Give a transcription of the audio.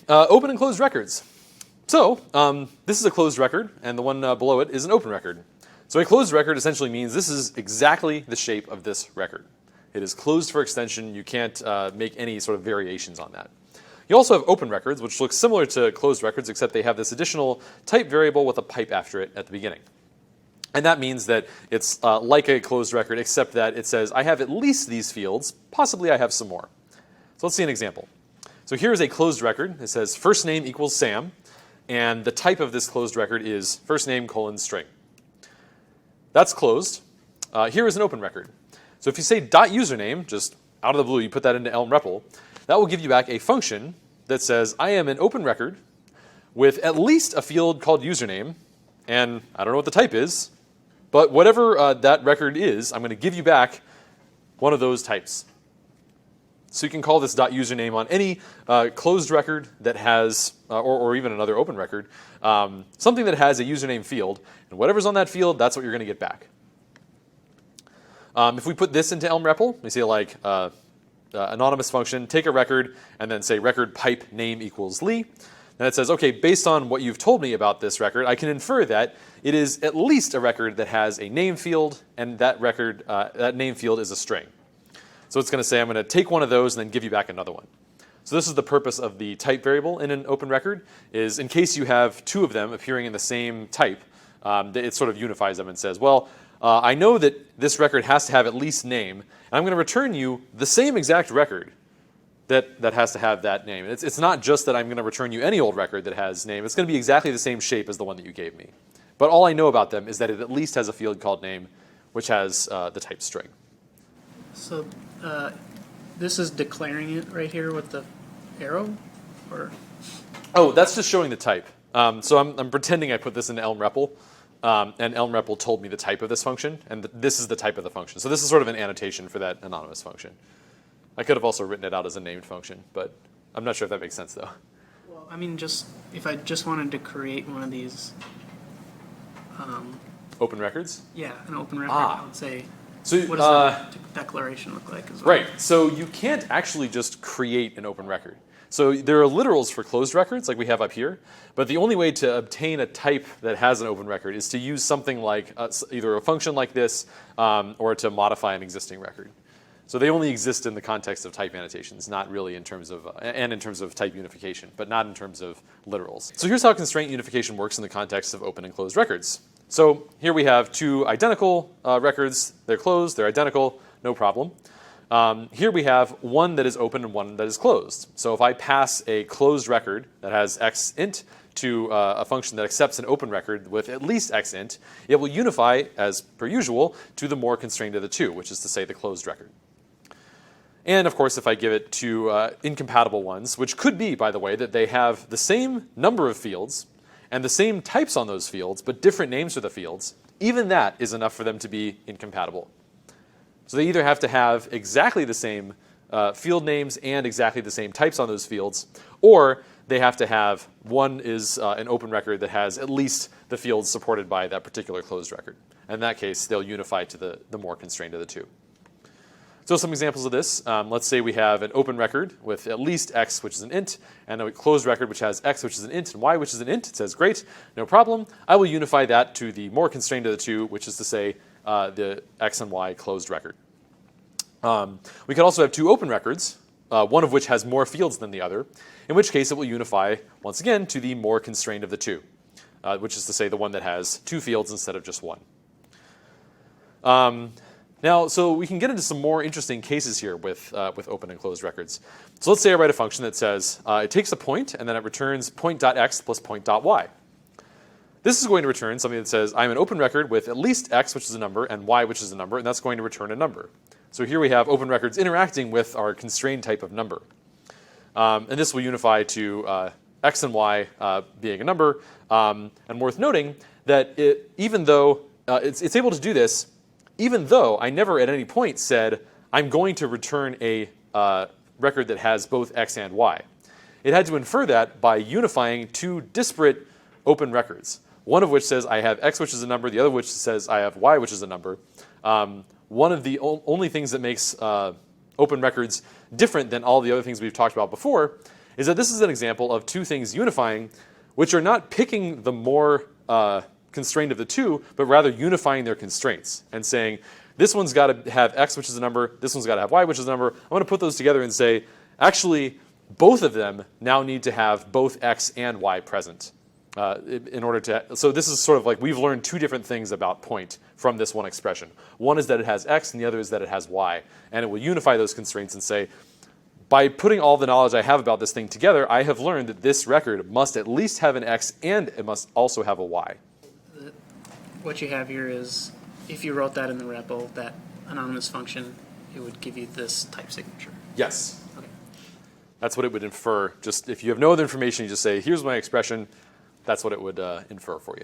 open and closed records. So this is a closed record, and the one below it is an open record. So a closed record essentially means this is exactly the shape of this record. It is closed for extension. You can't make any sort of variations on that. You also have open records, which look similar to closed records, except they have this additional type variable with a pipe after it at the beginning. And that means that it's like a closed record, except that it says, I have at least these fields. Possibly I have some more. So let's see an example. So here's a closed record. It says first name equals Sam. And the type of this closed record is first name colon string. That's closed. Here is an open record. So if you say .username, just out of the blue, you put that into Elm REPL, that will give you back a function that says, I am an open record with at least a field called username, and I don't know what the type is, but whatever that record is, I'm going to give you back one of those types. So you can call this .username on any closed record that has, or even another open record, something that has a username field, and whatever's on that field, that's what you're going to get back. If we put this into Elm REPL, we say like anonymous function, take a record, and then say record pipe name equals Lee. And it says, okay, based on what you've told me about this record, I can infer that it is at least a record that has a name field, and that record, that name field is a string. So it's going to say, I'm going to take one of those and then give you back another one. So this is the purpose of the type variable in an open record, is in case you have two of them appearing in the same type, it sort of unifies them and says, well, I know that this record has to have at least name, and I'm going to return you the same exact record that has to have that name. It's not just that I'm going to return you any old record that has name. It's going to be exactly the same shape as the one that you gave me. But all I know about them is that it at least has a field called name, which has the type string. So this is declaring it right here with the arrow? Or? Oh, that's just showing the type. So I'm pretending I put this into Elm REPL, and Elm REPL told me the type of this function, and this is the type of the function. So this is sort of an annotation for that anonymous function. I could have also written it out as a named function, but I'm not sure if that makes sense, though. Well, I mean, just if I just wanted to create one of these... open records? Yeah, an open record, I would say, so, what does the declaration look like as well? Right, so you can't actually just create an open record. So there are literals for closed records, like we have up here, but the only way to obtain a type that has an open record is to use something like either a function like this or to modify an existing record. So they only exist in the context of type annotations, not really in terms of, and in terms of type unification, but not in terms of literals. So here's how constraint unification works in the context of open and closed records. So here we have two identical records. They're closed, they're identical, no problem. Here we have one that is open and one that is closed. So if I pass a closed record that has x int to a function that accepts an open record with at least x int, it will unify, as per usual, to the more constrained of the two, which is to say the closed record. And of course, if I give it to incompatible ones, which could be, by the way, that they have the same number of fields and the same types on those fields, but different names for the fields, even that is enough for them to be incompatible. So they either have to have exactly the same field names and exactly the same types on those fields, or they have to have one is an open record that has at least the fields supported by that particular closed record. In that case, they'll unify to the more constrained of the two. So some examples of this, let's say we have an open record with at least x, which is an int, and a closed record which has x, which is an int, and y, which is an int. It says, great, no problem. I will unify that to the more constrained of the two, which is to say the x and y closed record. We could also have two open records, one of which has more fields than the other, in which case it will unify, once again, to the more constrained of the two, which is to say the one that has two fields instead of just one. Now, so we can get into some more interesting cases here with open and closed records. So let's say I write a function that says it takes a point and then it returns point.x plus point.y. This is going to return something that says I'm an open record with at least x, which is a number, and y, which is a number, and that's going to return a number. So here we have open records interacting with our constrained type of number. And this will unify to x and y being a number. And worth noting that even though it's able to do this, even though I never at any point said, I'm going to return a record that has both x and y. It had to infer that by unifying two disparate open records, one of which says I have x, which is a number, the other which says I have y, which is a number. One of the only things that makes open records different than all the other things we've talked about before is that this is an example of two things unifying, which are not picking the more constrained of the two, but rather unifying their constraints and saying, this one's got to have x, which is a number, this one's got to have y, which is a number. I'm going to put those together and say, actually, both of them now need to have both x and y present. In order to, so this is sort of like we've learned two different things about point from this one expression. One is that it has x, and the other is that it has y. And it will unify those constraints and say, by putting all the knowledge I have about this thing together, I have learned that this record must at least have an x, and it must also have a y. What you have here is, if you wrote that in the REPL, that anonymous function, it would give you this type signature. Yes. Okay. That's what it would infer. Just if you have no other information, you just say, here's my expression. That's what it would infer for you.